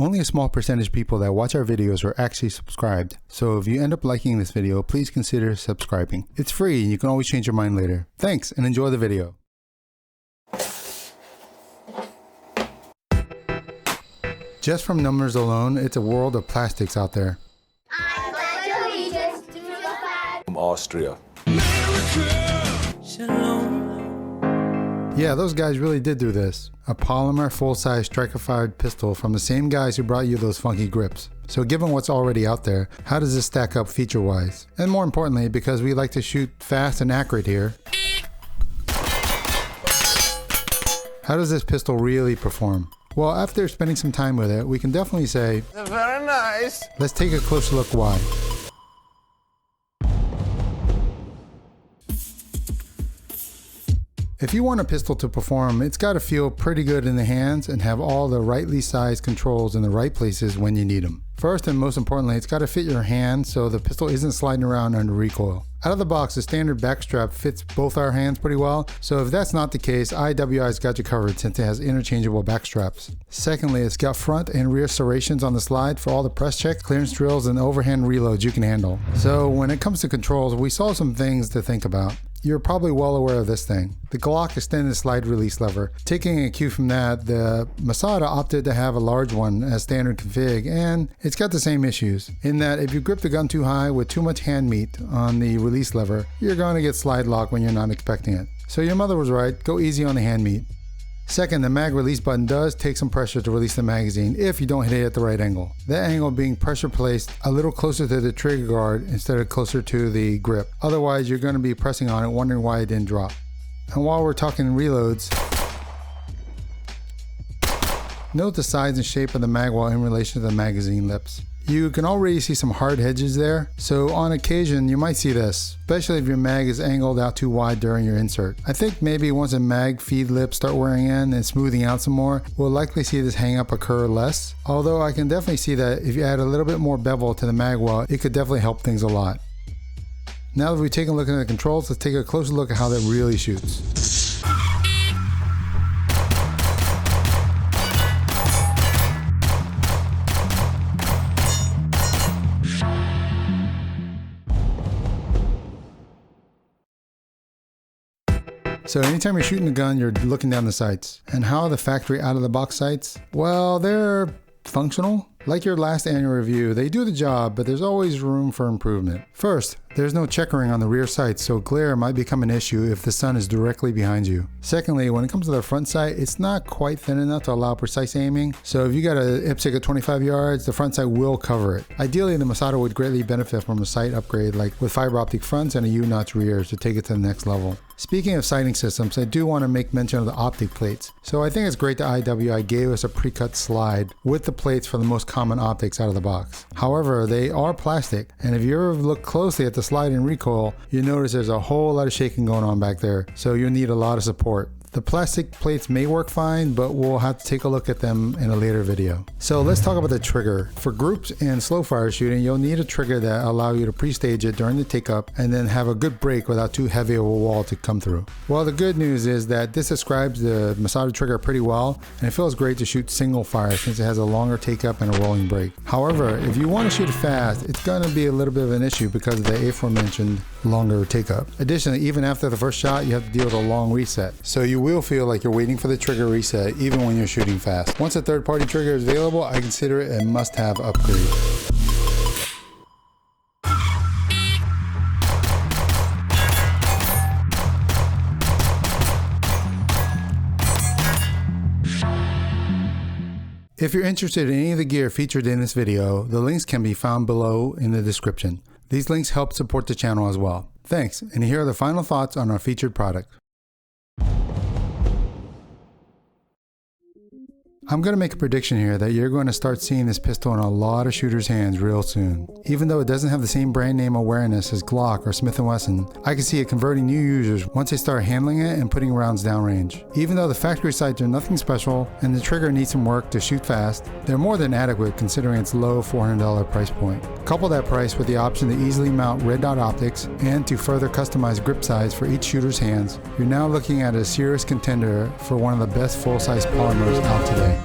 Only a small percentage of people that watch our videos are actually subscribed, so if you end up liking this video, please consider subscribing. It's free and you can always change your mind later. Thanks and enjoy the video. Just from numbers alone, it's a world of plastics out there. I pledge allegiance to the flag From Austria. Yeah, those guys really did do this. A polymer full-size striker-fired pistol from the same guys who brought you those funky grips. So given what's already out there, how does this stack up feature-wise? And more importantly, because we like to shoot fast and accurate here, how does this pistol really perform? Well, after spending some time with it, we can definitely say, Very nice. Let's take a closer look why. If you want a pistol to perform, it's got to feel pretty good in the hands and have all the rightly sized controls in the right places when you need them. First and most importantly, it's got to fit your hand so the pistol isn't sliding around under recoil. Out of the box, the standard backstrap fits both our hands pretty well, so if that's not the case, IWI's got you covered since it has interchangeable backstraps. Secondly, it's got front and rear serrations on the slide for all the press checks, clearance drills, and overhand reloads you can handle. So when it comes to controls, we saw some things to think about. You're probably well aware of this thing, the Glock extended slide release lever. Taking a cue from that, the Masada opted to have a large one as standard config, and it's got the same issues, in that if you grip the gun too high with too much hand meat on the release lever, you're going to get slide lock when you're not expecting it. So your mother was right, go easy on the hand meat. Second, the mag release button does take some pressure to release the magazine if you don't hit it at the right angle. That angle being pressure placed a little closer to the trigger guard instead of closer to the grip. Otherwise, you're going to be pressing on it wondering why it didn't drop. And while we're talking reloads, note the size and shape of the mag wall in relation to the magazine lips. You can already see some hard edges there, so on occasion you might see this, especially if your mag is angled out too wide during your insert. I think maybe once the mag feed lips start wearing in and smoothing out some more, we'll likely see this hang up occur less, although I can definitely see that if you add a little bit more bevel to the mag wall, it could definitely help things a lot. Now that we've taken a look at the controls, let's take a closer look at how that really shoots. So anytime you're shooting a gun, you're looking down the sights. And how are the factory out-of-the-box sights? Well, they're functional. Like your last annual review, they do the job, but there's always room for improvement. First, there's no checkering on the rear sights, so glare might become an issue if the sun is directly behind you. Secondly, when it comes to the front sight, it's not quite thin enough to allow precise aiming, so if you got a IPSC at 25 yards, the front sight will cover it. Ideally, the Masada would greatly benefit from a sight upgrade, like with fiber optic fronts and a U-notch rear to take it to the next level. Speaking of sighting systems, I do want to make mention of the optic plates. So I think it's great that IWI gave us a pre-cut slide with the plates for the most common optics out of the box. However, they are plastic, and if you ever look closely at the slide and recoil, you notice there's a whole lot of shaking going on back there, so you'll need a lot of support. The plastic plates may work fine, but we'll have to take a look at them in a later video. So let's talk about the trigger. For groups and slow fire shooting, you'll need a trigger that allow you to pre-stage it during the take-up and then have a good break without too heavy of a wall to come through. Well, the good news is that this describes the Masada trigger pretty well, and it feels great to shoot single fire since it has a longer take-up and a rolling break. However, if you want to shoot it fast, it's going to be a little bit of an issue because of the aforementioned longer take-up. Additionally, even after the first shot, you have to deal with a long reset. So you will feel like you're waiting for the trigger reset even when you're shooting fast. Once a third-party trigger is available, I consider it a must-have upgrade. If you're interested in any of the gear featured in this video, the links can be found below in the description. These links help support the channel as well. Thanks, and here are the final thoughts on our featured product. I'm going to make a prediction here that you're going to start seeing this pistol in a lot of shooters' hands real soon. Even though it doesn't have the same brand name awareness as Glock or Smith & Wesson, I can see it converting new users once they start handling it and putting rounds downrange. Even though the factory sights are nothing special and the trigger needs some work to shoot fast, they're more than adequate considering its low $400 price point. Couple that price with the option to easily mount red dot optics and to further customize grip size for each shooter's hands, you're now looking at a serious contender for one of the best full-size polymers out today.